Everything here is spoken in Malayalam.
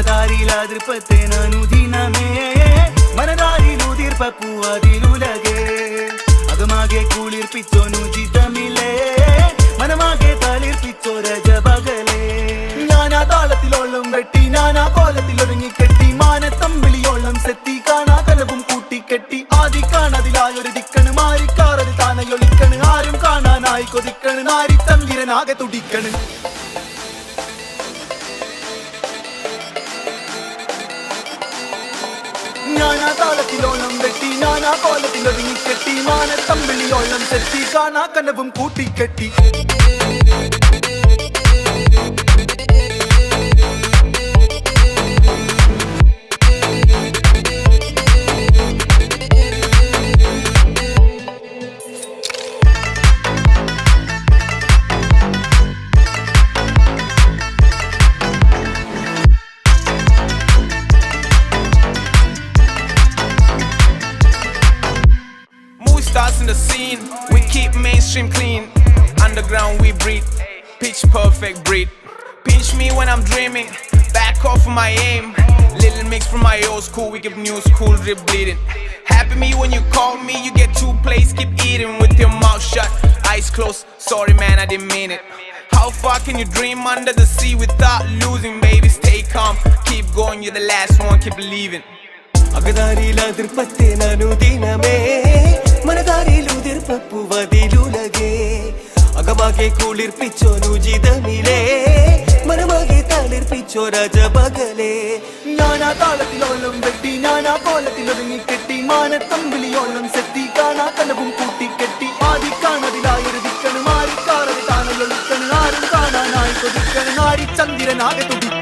അകതാരിയിലാതിർപ്പത്തേനുദിനമേ മനതാരിലുതിർപ്പൂവതിലുലകേ അകമാകെ കുളിർപ്പിച്ചോനുചിതമില്ലേ മനമാകെ തളിർപ്പിച്ചോ രജപകലേ ഞാനാ താളത്തിലോളം വെട്ടി ഞാനാ കോലത്തിലൊരുങ്ങിക്കെട്ടി മാനത്തമ്പിളിയോളം സെത്തി കാണാ കലവും കൂട്ടിക്കെട്ടി ആദി കാണാതിലായൊരു ദിക്കണ് മാറിക്കാറത് താനയൊളിക്കണ് ആരും കാണാനായി കൊതിക്കണ് നാരി ചന്ദ്രനാകെ തുടിക്കണ് ഞാനാ താളത്തിലോളം വെട്ടി ഞാനാ കോലത്തിലൊരുങ്ങിക്കെട്ടി മാനത്തമ്പിളിയോളം സെത്തി കാണാ കനവും കൂട്ടിക്കെട്ടി Stars in the scene, we keep mainstream clean. Underground we breathe, pitch perfect breed. Pinch me when I'm dreaming, back off of my aim. Little mix from my old school, we keep new school drip bleeding. Happy me when you call me, you get 2 plates, keep eating with your mouth shut, eyes closed. Sorry man, I didn't mean it. How far can you dream under the sea without losing? Baby, stay calm, keep going, you're the last one, keep believing. അകതാരിയിലാതിർപ്പത്തേനുദിനമേ മനതാരിലുതിർപ്പൂവതിലുലകേ അകമാകെ കുളിർപ്പിച്ചോനുചിതമില്ലേ മനമാകെ തളിർപ്പിച്ചോ രജപകലേ ഞാനാ താളത്തിലോളം വെട്ടി ഞാനാ കോലത്തിലൊരുങ്ങിക്കെട്ടി മാനത്തമ്പിളിയോളം സെത്തി കാണാ കനവും കൂട്ടിക്കെട്ടി ആദി കാണതിലായൊരു ദിക്കണ് മാറിക്കാറത് താനയൊളിക്കണ് ആരും കാണാനായി കൊതിക്കണ് നാരി ചന്ദ്രനാകെ തുടിക്കണ്